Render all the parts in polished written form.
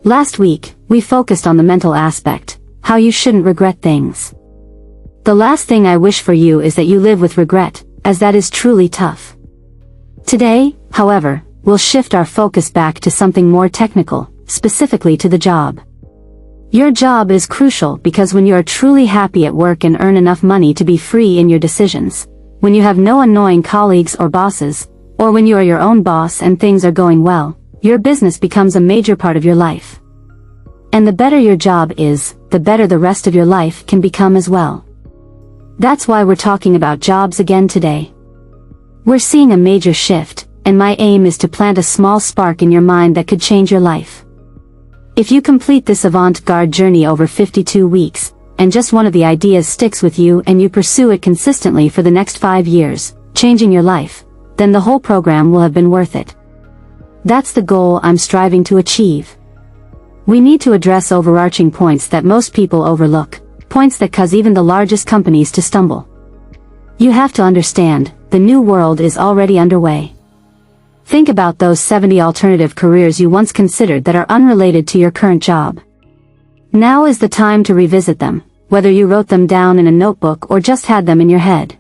Last week, we focused on the mental aspect, how you shouldn't regret things. The last thing I wish for you is that you live with regret, as that is truly tough. Today, however, we'll shift our focus back to something more technical, specifically to the job. Your job is crucial because when you are truly happy at work and earn enough money to be free in your decisions, when you have no annoying colleagues or bosses, or when you are your own boss and things are going well, your business becomes a major part of your life. And the better your job is, the better the rest of your life can become as well. That's why we're talking about jobs again today. We're seeing a major shift, and my aim is to plant a small spark in your mind that could change your life. If you complete this Avant Garde journey over 52 weeks, and just one of the ideas sticks with you and you pursue it consistently for the next 5 years, changing your life, then the whole program will have been worth it. That's the goal I'm striving to achieve. We need to address overarching points that most people overlook, points that cause even the largest companies to stumble. You have to understand, the new world is already underway. Think about those 70 alternative careers you once considered that are unrelated to your current job. Now is the time to revisit them, whether you wrote them down in a notebook or just had them in your head.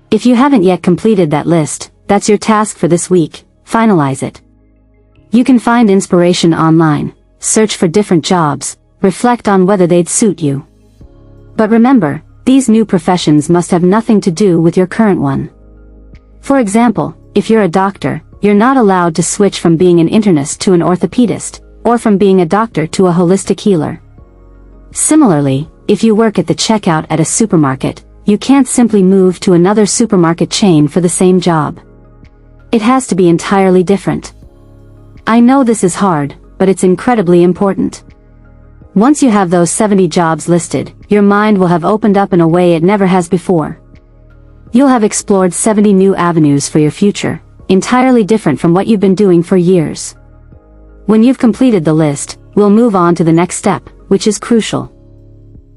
If you haven't yet completed that list, that's your task for this week, finalize it. You can find inspiration online, search for different jobs, reflect on whether they'd suit you. But remember, these new professions must have nothing to do with your current one. For example, if you're a doctor, you're not allowed to switch from being an internist to an orthopedist, or from being a doctor to a holistic healer. Similarly, if you work at the checkout at a supermarket, you can't simply move to another supermarket chain for the same job. It has to be entirely different. I know this is hard, but it's incredibly important. Once you have those 70 jobs listed, your mind will have opened up in a way it never has before. You'll have explored 70 new avenues for your future, entirely different from what you've been doing for years. When you've completed the list, we'll move on to the next step, which is crucial.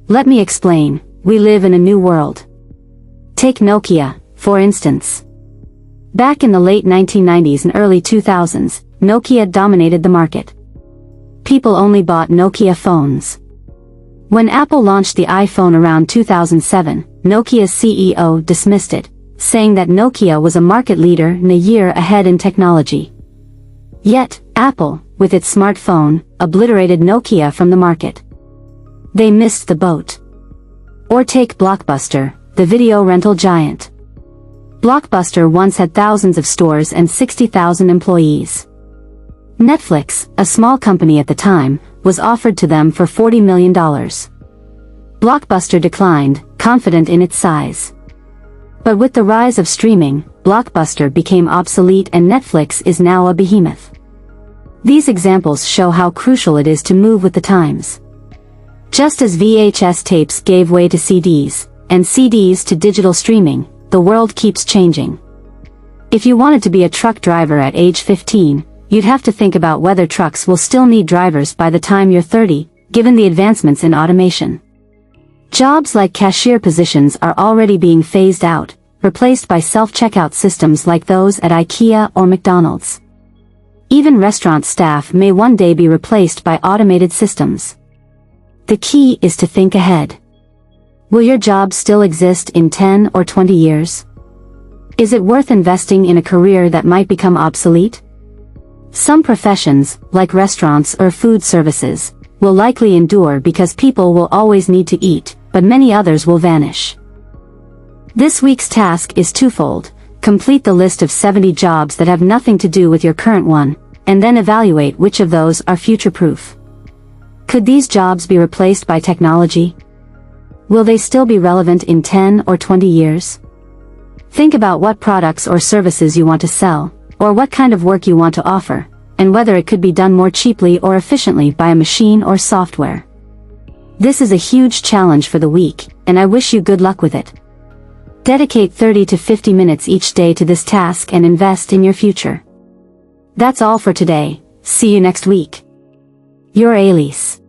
Let me explain. We live in a new world. Take Nokia, for instance. Back in the late 1990s and early 2000s, Nokia dominated the market. People only bought Nokia phones. When Apple launched the iPhone around 2007, Nokia's CEO dismissed it, saying that Nokia was a market leader and a year ahead in technology. Yet, Apple, with its smartphone, obliterated Nokia from the market. They missed the boat. Or take Blockbuster, the video rental giant. Blockbuster once had thousands of stores and 60,000 employees. Netflix, a small company at the time, was offered to them for $40 million. Blockbuster declined, confident in its size. But with the rise of streaming, Blockbuster became obsolete and Netflix is now a behemoth. These examples show how crucial it is to move with the times. Just as VHS tapes gave way to CDs, and CDs to digital streaming, the world keeps changing. If you wanted to be a truck driver at age 15, you'd have to think about whether trucks will still need drivers by the time you're 30, given the advancements in automation. Jobs like cashier positions are already being phased out, replaced by self-checkout systems like those at IKEA or McDonald's. Even restaurant staff may one day be replaced by automated systems. The key is to think ahead. Will your job still exist in 10 or 20 years? Is it worth investing in a career that might become obsolete? Some professions, like restaurants or food services, will likely endure because people will always need to eat, but many others will vanish. This week's task is twofold. Complete the list of 70 jobs that have nothing to do with your current one, and then evaluate which of those are future-proof. Could these jobs be replaced by technology? Will they still be relevant in 10 or 20 years? Think about what products or services you want to sell, or what kind of work you want to offer, and whether it could be done more cheaply or efficiently by a machine or software. This is a huge challenge for the week, and I wish you good luck with it. Dedicate 30 to 50 minutes each day to this task and invest in your future. That's all for today. See you next week. Your Elise.